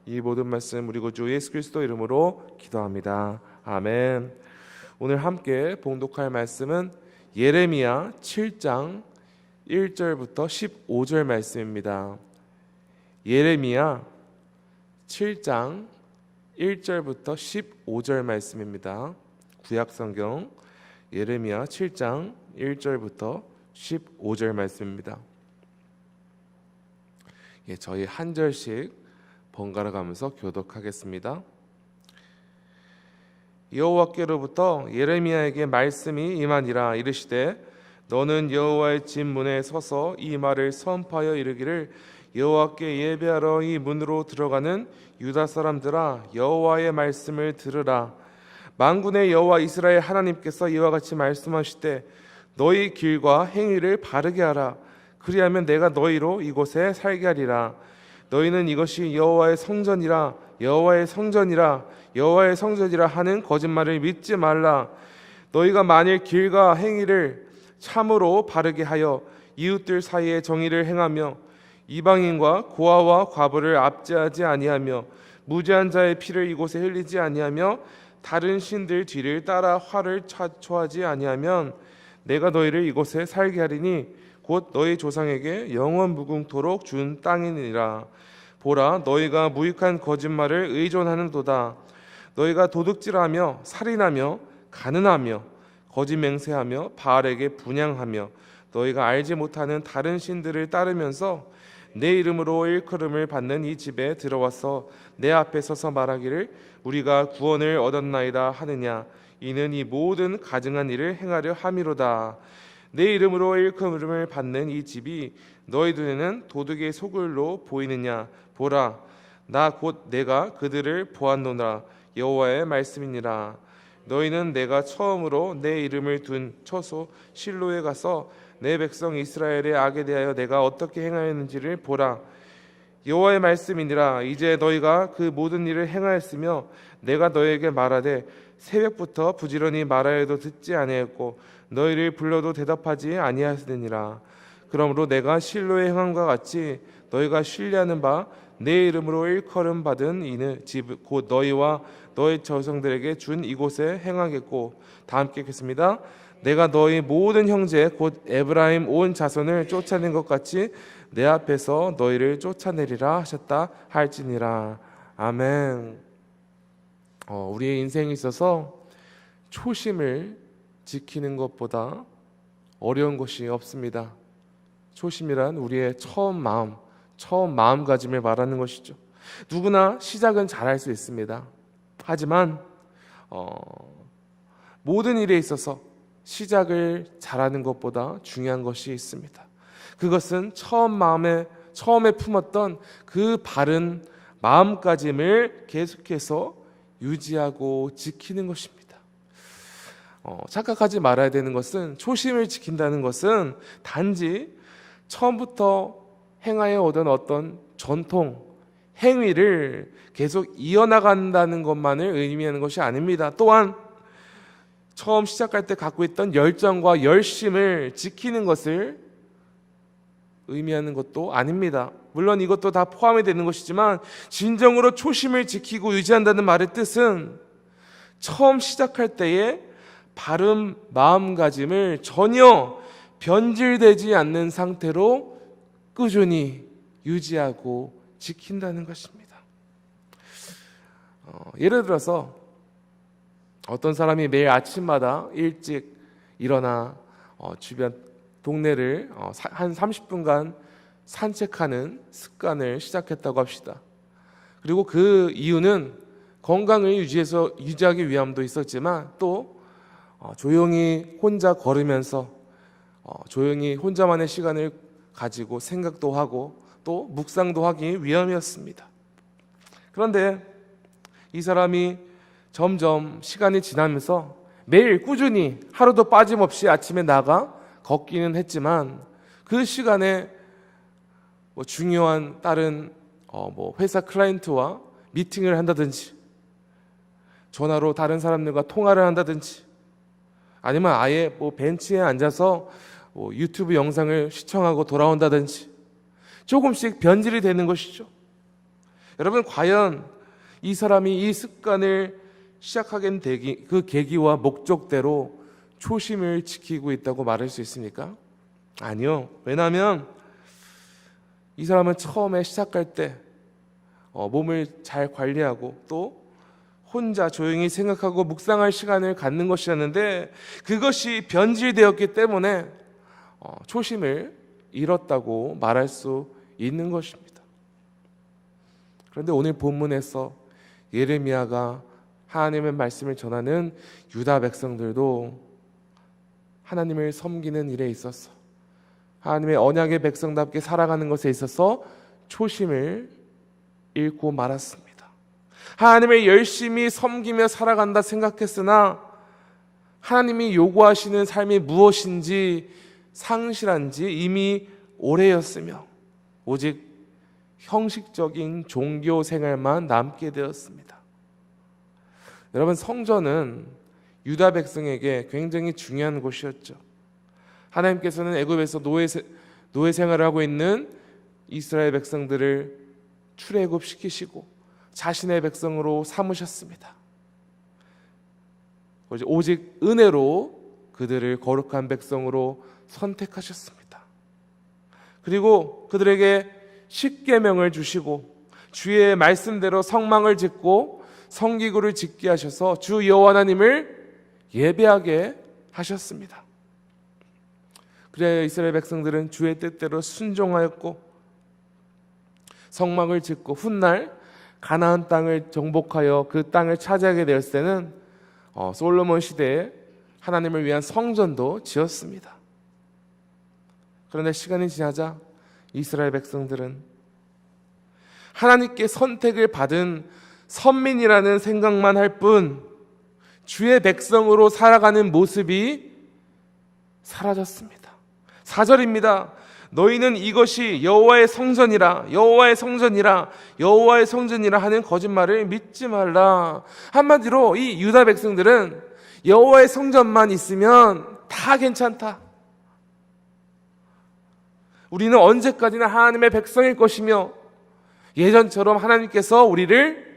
이 모든 말씀 우리 구주 예수 그리스도 이름으로 기도합니다. 아멘. 오늘 함께 봉독할 말씀은 예레미야 7장 1절부터 15절 말씀입니다. 예레미야 7장 1절부터 15절 말씀입니다. 구약성경 예레미야 7장 1절부터 15절 말씀입니다. 저희 한 절씩 번갈아 가면서 교독하겠습니다. 여호와께로부터 예레미야에게 말씀이 임하니라. 이르시되 너는 여호와의 집 문에 서서 이 말을 선포하여 이르기를 여호와께 예배하러 이 문으로 들어가는 유다 사람들아, 여호와의 말씀을 들으라. 만군의 여호와 이스라엘 하나님께서 이와 같이 말씀하시되 너희 길과 행위를 바르게 하라. 그리하면 내가 너희로 이곳에 살게 하리라. 너희는 이것이 여호와의 성전이라 여호와의 성전이라 여호와의 성전이라 하는 거짓말을 믿지 말라. 너희가 만일 길과 행위를 참으로 바르게 하여 이웃들 사이에 정의를 행하며 이방인과 고아와 과부를 압제하지 아니하며 무죄한 자의 피를 이곳에 흘리지 아니하며 다른 신들 뒤를 따라 화를 초하지 아니하면 내가 너희를 이곳에 살게 하리니 곧 너희 조상에게 영원 무궁토록 준 땅이니라. 보라, 너희가 무익한 거짓말을 의존하는도다. 너희가 도둑질하며 살인하며 가늠하며 거짓 맹세하며 바알에게 분향하며 너희가 알지 못하는 다른 신들을 따르면서 내 이름으로 일컬음을 받는 이 집에 들어와서 내 앞에 서서 말하기를 우리가 구원을 얻었나이다 하느냐. 이는 이 모든 가증한 일을 행하려 함이로다. 내 이름으로 일컬음을 받는 이 집이 너희 눈에는 도둑의 소굴로 보이느냐. 보라, 나 곧 내가 그들을 보았노라. 여호와의 말씀이니라. 너희는 내가 처음으로 내 이름을 둔 처소 실로에 가서 내 백성 이스라엘의 악에 대하여 내가 어떻게 행하였는지를 보라. 여호와의 말씀이니라. 이제 너희가 그 모든 일을 행하였으며 내가 너희에게 말하되 새벽부터 부지런히 말하여도 듣지 아니하였고 너희를 불러도 대답하지 아니하였느니라. 그러므로 내가 실로의 행함과 같이 너희가 신뢰하는 바 내 이름으로 일컬음 받은 이는 집 곧 너희와 너희 저성들에게 준 이곳에 행하겠고, 다 함께 읽겠습니다. 내가 너희 모든 형제 곧 에브라임 온 자손을 쫓아낸 것 같이 내 앞에서 너희를 쫓아내리라 하셨다 할지니라. 아멘. 우리의 인생에 있어서 초심을 지키는 것보다 어려운 것이 없습니다. 초심이란 우리의 처음 마음가짐을 말하는 것이죠. 누구나 시작은 잘할 수 있습니다. 하지만 모든 일에 있어서 시작을 잘하는 것보다 중요한 것이 있습니다. 그것은 처음에 품었던 그 바른 마음가짐을 계속해서 유지하고 지키는 것입니다. 착각하지 말아야 되는 것은 초심을 지킨다는 것은 단지 처음부터 행하여 오던 어떤 전통, 행위를 계속 이어나간다는 것만을 의미하는 것이 아닙니다. 또한 처음 시작할 때 갖고 있던 열정과 열심을 지키는 것을 의미하는 것도 아닙니다. 물론 이것도 다 포함이 되는 것이지만 진정으로 초심을 지키고 유지한다는 말의 뜻은 처음 시작할 때의 바른 마음가짐을 전혀 변질되지 않는 상태로 꾸준히 유지하고 지킨다는 것입니다. 예를 들어서 어떤 사람이 매일 아침마다 일찍 일어나 주변 동네를 한 30분간 산책하는 습관을 시작했다고 합시다. 그리고 그 이유는 건강을 유지하기 위함도 있었지만 또 조용히 혼자 걸으면서 조용히 혼자만의 시간을 가지고 생각도 하고 또 묵상도 하기 위함이었습니다. 그런데 이 사람이 점점 시간이 지나면서 매일 꾸준히 하루도 빠짐없이 아침에 나가 걷기는 했지만 그 시간에 중요한 다른 회사 클라이언트와 미팅을 한다든지 전화로 다른 사람들과 통화를 한다든지 아니면 아예 벤치에 앉아서 유튜브 영상을 시청하고 돌아온다든지 조금씩 변질이 되는 것이죠. 여러분, 과연 이 사람이 이 습관을 시작하게 된 그 계기와 목적대로 초심을 지키고 있다고 말할 수 있습니까? 아니요. 왜냐하면 이 사람은 처음에 시작할 때 몸을 잘 관리하고 또 혼자 조용히 생각하고 묵상할 시간을 갖는 것이었는데, 그것이 변질되었기 때문에 초심을 잃었다고 말할 수 있는 것입니다. 그런데 오늘 본문에서 예레미야가 하나님의 말씀을 전하는 유다 백성들도 하나님을 섬기는 일에 있어서, 하나님의 언약의 백성답게 살아가는 것에 있어서 초심을 잃고 말았습니다. 하나님을 열심히 섬기며 살아간다 생각했으나 하나님이 요구하시는 삶이 무엇인지 상실한 지 이미 오래였으며 오직 형식적인 종교 생활만 남게 되었습니다. 여러분, 성전은 유다 백성에게 굉장히 중요한 곳이었죠. 하나님께서는 애굽에서 노예 생활을 하고 있는 이스라엘 백성들을 출애굽시키시고 자신의 백성으로 삼으셨습니다. 오직 은혜로 그들을 거룩한 백성으로 선택하셨습니다. 그리고 그들에게 십계명을 주시고 주의 말씀대로 성망을 짓고 성기구를 짓게 하셔서 주 여호와 하나님을 예배하게 하셨습니다. 그래야 이스라엘 백성들은 주의 뜻대로 순종하였고 성막을 짓고 훗날 가나안 땅을 정복하여 그 땅을 차지하게 되었을 때는 솔로몬 시대에 하나님을 위한 성전도 지었습니다. 그런데 시간이 지나자 이스라엘 백성들은 하나님께 선택을 받은 선민이라는 생각만 할 뿐 주의 백성으로 살아가는 모습이 사라졌습니다. 4절입니다. 너희는 이것이 여호와의 성전이라 여호와의 성전이라 여호와의 성전이라 하는 거짓말을 믿지 말라. 한마디로 이 유다 백성들은 여호와의 성전만 있으면 다 괜찮다. 우리는 언제까지나 하나님의 백성일 것이며 예전처럼 하나님께서 우리를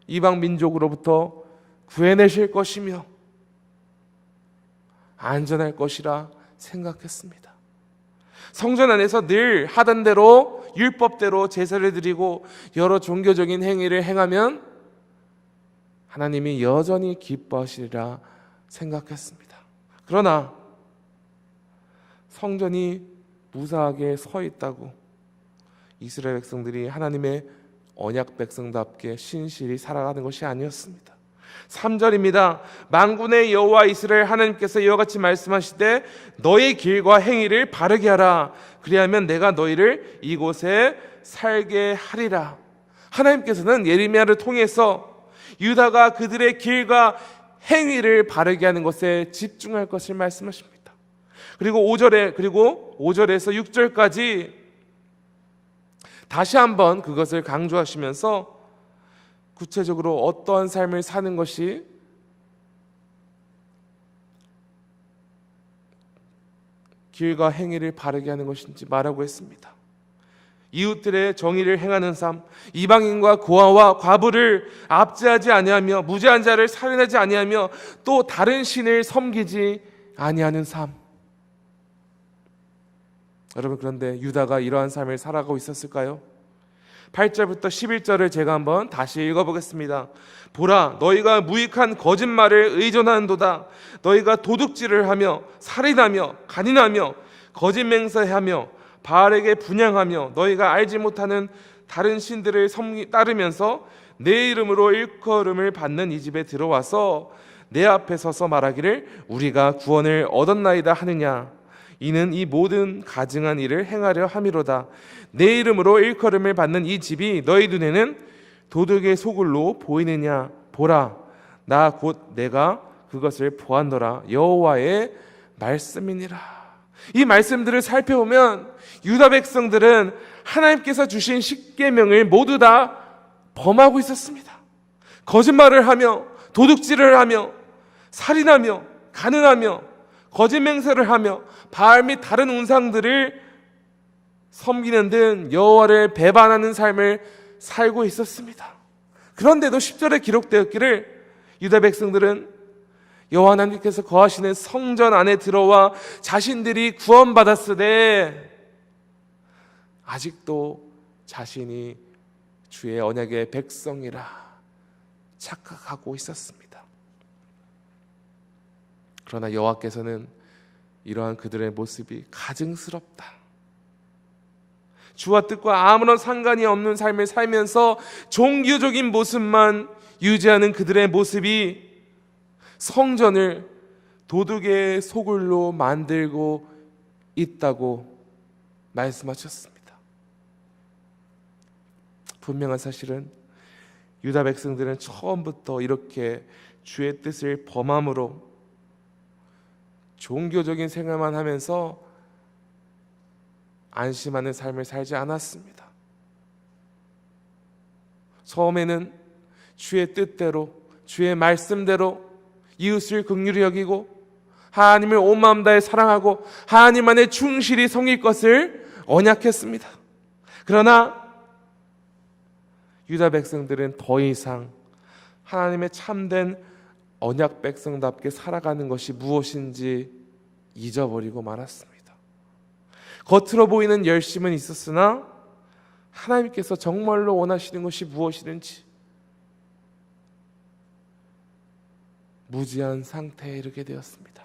이방 민족으로부터 구해내실 것이며 안전할 것이라 생각했습니다. 성전 안에서 늘 하던 대로 율법대로 제사를 드리고 여러 종교적인 행위를 행하면 하나님이 여전히 기뻐하시리라 생각했습니다. 그러나 성전이 무사하게 서 있다고 이스라엘 백성들이 하나님의 언약 백성답게 신실히 살아가는 것이 아니었습니다. 3절입니다. 만군의 여호와 이스라엘 하나님께서 이와 같이 말씀하시되 너의 길과 행위를 바르게 하라. 그리하면 내가 너희를 이곳에 살게 하리라. 하나님께서는 예레미야를 통해서 유다가 그들의 길과 행위를 바르게 하는 것에 집중할 것을 말씀하십니다. 그리고 5절에서 6절까지 다시 한번 그것을 강조하시면서 구체적으로 어떠한 삶을 사는 것이 길과 행위를 바르게 하는 것인지 말하고 했습니다. 이웃들의 정의를 행하는 삶, 이방인과 고아와 과부를 압제하지 아니하며 무죄한 자를 살인하지 아니하며 또 다른 신을 섬기지 아니하는 삶. 여러분, 그런데 유다가 이러한 삶을 살아가고 있었을까요? 8절부터 11절을 제가 한번 다시 읽어보겠습니다. 보라, 너희가 무익한 거짓말을 의존하는도다. 너희가 도둑질을 하며 살인하며 간인하며 거짓 맹세하며 바알에게 분향하며 너희가 알지 못하는 다른 신들을 따르면서 내 이름으로 일컬음을 받는 이 집에 들어와서 내 앞에 서서 말하기를 우리가 구원을 얻었나이다 하느냐. 이는 이 모든 가증한 일을 행하려 함이로다. 내 이름으로 일컬음을 받는 이 집이 너희 눈에는 도둑의 소굴로 보이느냐. 보라, 나 곧 내가 그것을 보았노라. 여호와의 말씀이니라. 이 말씀들을 살펴보면 유다 백성들은 하나님께서 주신 십계명을 모두 다 범하고 있었습니다. 거짓말을 하며 도둑질을 하며 살인하며 간음하며 거짓 맹세를 하며 바알 및 다른 우상들을 섬기는 등 여호와를 배반하는 삶을 살고 있었습니다. 그런데도 10절에 기록되었기를 유다 백성들은 여호와 하나님께서 거하시는 성전 안에 들어와 자신들이 구원받았으되 아직도 자신이 주의 언약의 백성이라 착각하고 있었습니다. 그러나 여호와께서는 이러한 그들의 모습이 가증스럽다, 주와 뜻과 아무런 상관이 없는 삶을 살면서 종교적인 모습만 유지하는 그들의 모습이 성전을 도둑의 소굴로 만들고 있다고 말씀하셨습니다. 분명한 사실은 유다 백성들은 처음부터 이렇게 주의 뜻을 범함으로 종교적인 생활만 하면서 안심하는 삶을 살지 않았습니다. 처음에는 주의 뜻대로, 주의 말씀대로 이웃을 긍휼히 여기고 하나님을 온 마음 다해 사랑하고 하나님 안에 충실히 섬길 것을 언약했습니다. 그러나 유다 백성들은 더 이상 하나님의 참된 언약 백성답게 살아가는 것이 무엇인지 잊어버리고 말았습니다. 겉으로 보이는 열심은 있었으나 하나님께서 정말로 원하시는 것이 무엇이든지 무지한 상태에 이르게 되었습니다.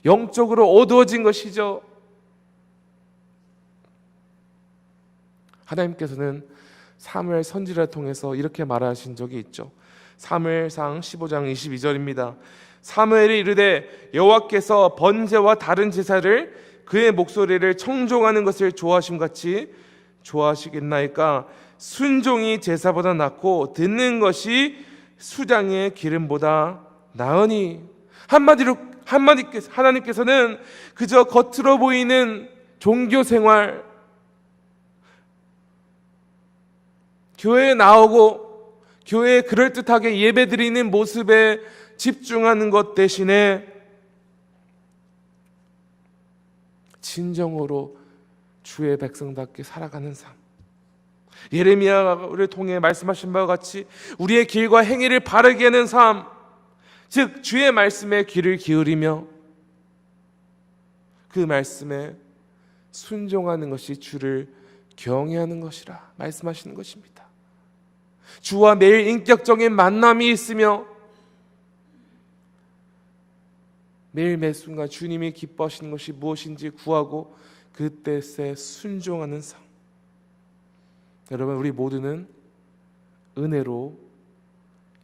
영적으로 어두워진 것이죠. 하나님께서는 사무엘 선지자를 통해서 이렇게 말하신 적이 있죠. 사무엘상 15장 22절입니다. 사무엘이 이르되 여호와께서 번제와 다른 제사를 그의 목소리를 청종하는 것을 좋아하심같이 좋아하시겠나이까. 순종이 제사보다 낫고 듣는 것이 수장의 기름보다 나으니. 한마디로 하나님께서는 그저 겉으로 보이는 종교 생활, 교회에 나오고 교회에 그럴듯하게 예배드리는 모습에 집중하는 것 대신에 진정으로 주의 백성답게 살아가는 삶, 예레미야를 통해 말씀하신 바와 같이 우리의 길과 행위를 바르게 하는 삶, 즉 주의 말씀에 귀를 기울이며 그 말씀에 순종하는 것이 주를 경외하는 것이라 말씀하시는 것입니다. 주와 매일 인격적인 만남이 있으며 매일 매 순간 주님이 기뻐하시는 것이 무엇인지 구하고 그 뜻에 순종하는 삶. 여러분, 우리 모두는 은혜로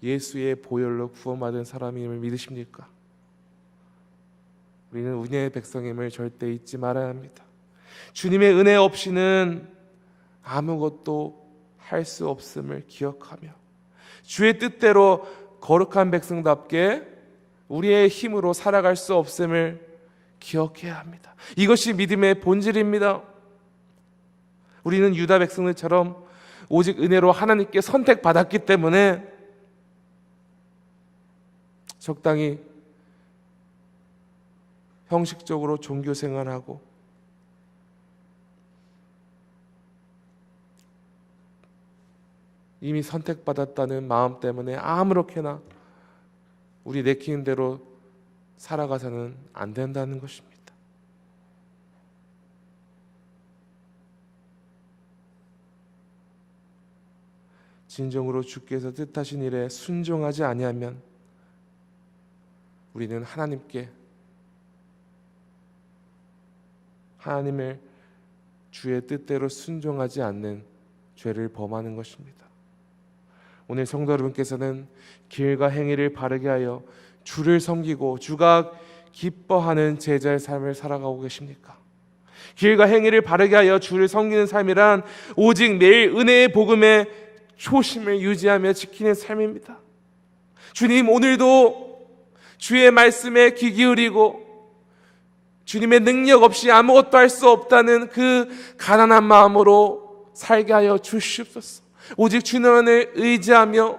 예수의 보혈로 구원받은 사람임을 믿으십니까? 우리는 은혜의 백성임을 절대 잊지 말아야 합니다. 주님의 은혜 없이는 아무것도 할 수 없음을 기억하며 주의 뜻대로 거룩한 백성답게 우리의 힘으로 살아갈 수 없음을 기억해야 합니다. 이것이 믿음의 본질입니다. 우리는 유다 백성들처럼 오직 은혜로 하나님께 선택받았기 때문에 적당히 형식적으로 종교 생활하고 이미 선택받았다는 마음 때문에 아무렇게나 우리 내키는 대로 살아가서는 안 된다는 것입니다. 진정으로 주께서 뜻하신 일에 순종하지 아니하면 우리는 하나님을 주의 뜻대로 순종하지 않는 죄를 범하는 것입니다. 오늘 성도 여러분께서는 길과 행위를 바르게 하여 주를 섬기고 주가 기뻐하는 제자의 삶을 살아가고 계십니까? 길과 행위를 바르게 하여 주를 섬기는 삶이란 오직 매일 은혜의 복음의 초심을 유지하며 지키는 삶입니다. 주님, 오늘도 주의 말씀에 귀 기울이고 주님의 능력 없이 아무것도 할 수 없다는 그 가난한 마음으로 살게 하여 주시옵소서. 오직 주님을 의지하며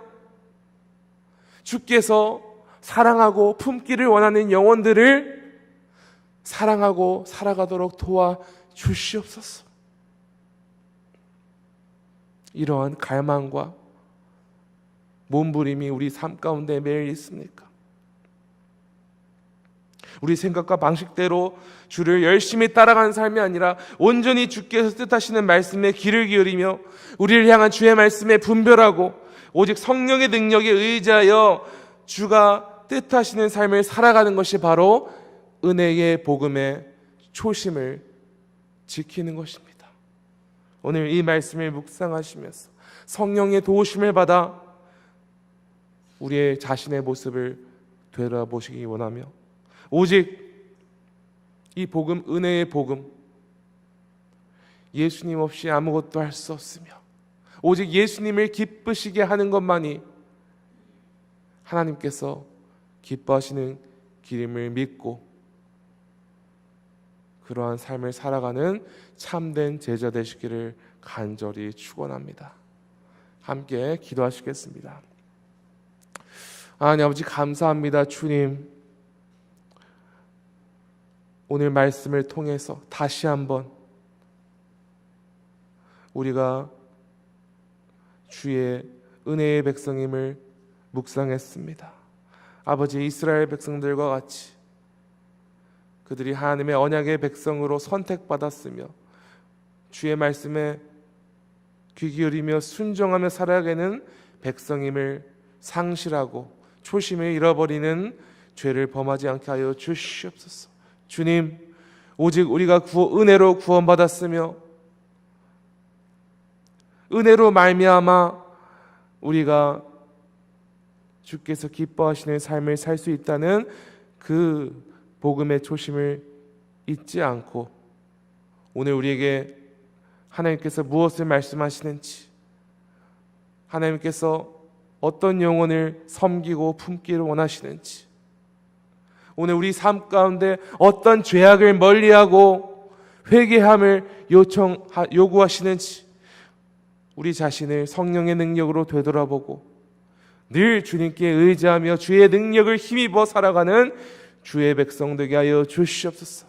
주께서 사랑하고 품기를 원하는 영혼들을 사랑하고 살아가도록 도와주시옵소서. 이러한 갈망과 몸부림이 우리 삶 가운데 매일 있습니까? 우리 생각과 방식대로 주를 열심히 따라가는 삶이 아니라 온전히 주께서 뜻하시는 말씀에 귀를 기울이며 우리를 향한 주의 말씀에 분별하고 오직 성령의 능력에 의지하여 주가 뜻하시는 삶을 살아가는 것이 바로 은혜의 복음의 초심을 지키는 것입니다. 오늘 이 말씀을 묵상하시면서 성령의 도우심을 받아 우리의 자신의 모습을 되돌아보시기 원하며 오직 이 복음, 은혜의 복음, 예수님 없이 아무것도 할 수 없으며 오직 예수님을 기쁘시게 하는 것만이 하나님께서 기뻐하시는 길임을 믿고 그러한 삶을 살아가는 참된 제자 되시기를 간절히 축원합니다. 함께 기도하시겠습니다. 하나님 아버지 감사합니다. 주님, 오늘 말씀을 통해서 다시 한번 우리가 주의 은혜의 백성임을 묵상했습니다. 아버지, 이스라엘 백성들과 같이 그들이 하나님의 언약의 백성으로 선택받았으며 주의 말씀에 귀 기울이며 순종하며 살아가는 백성임을 상실하고 초심을 잃어버리는 죄를 범하지 않게 하여 주시옵소서. 주님, 오직 우리가 은혜로 구원받았으며 은혜로 말미암아 우리가 주께서 기뻐하시는 삶을 살 수 있다는 그 복음의 초심을 잊지 않고 오늘 우리에게 하나님께서 무엇을 말씀하시는지, 하나님께서 어떤 영혼을 섬기고 품기를 원하시는지, 오늘 우리 삶 가운데 어떤 죄악을 멀리하고 회개함을 요구하시는지 우리 자신을 성령의 능력으로 되돌아보고 늘 주님께 의지하며 주의 능력을 힘입어 살아가는 주의 백성 되게 하여 주시옵소서.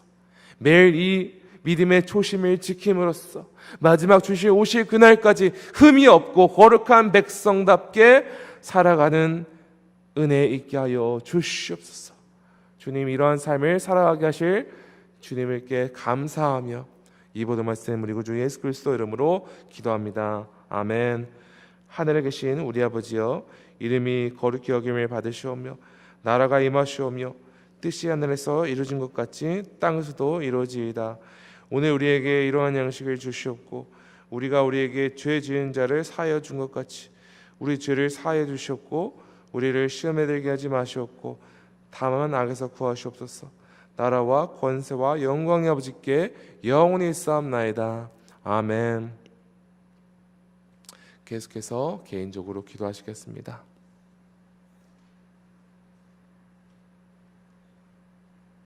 매일 이 믿음의 초심을 지킴으로써 마지막 주시 오실 그날까지 흠이 없고 거룩한 백성답게 살아가는 은혜 있게 하여 주시옵소서. 주님, 이러한 삶을 살아가게 하실 주님께 감사하며 이 모든 말씀 우리 구주 예수 그리스도 이름으로 기도합니다. 아멘. 하늘에 계신 우리 아버지여, 이름이 거룩히 여김을 받으시오며 나라가 임하시오며 뜻이 하늘에서 이루어진 것 같이 땅에서도 이루어지이다. 오늘 우리에게 이러한 양식을 주시옵고 우리가 우리에게 죄 지은 자를 사하여 준 것 같이 우리 죄를 사하여 주시옵고 우리를 시험에 들게 하지 마시옵고 다만 악에서 구하시옵소서. 나라와 권세와 영광의 아버지께 영원히 있사옵나이다. 아멘. 계속해서 개인적으로 기도하시겠습니다.